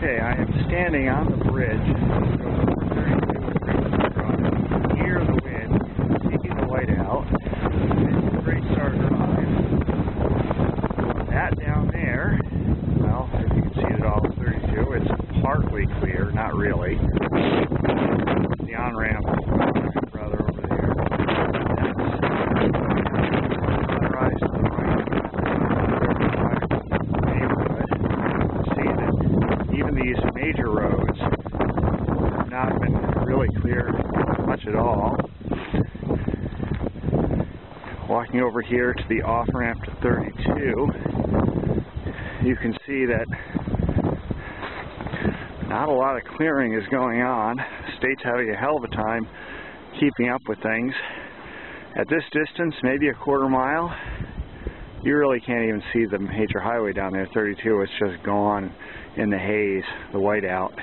Okay, I am standing on the bridge near the wind. You can see the whiteout. It's a great Star Drive. That down there, well, if you can see it all, 32, it's partly clear, not really. The on-ramp, brother, over there. Sunrise to the right. Neighborhood. See that even these major roads have not been really clear much at all. Walking over here to the off-ramp to 32, you can see that not a lot of clearing is going on. The state's having a hell of a time keeping up with things. At this distance, maybe a quarter mile, you really can't even see the major highway down there, 32. It's just gone in the haze, the whiteout.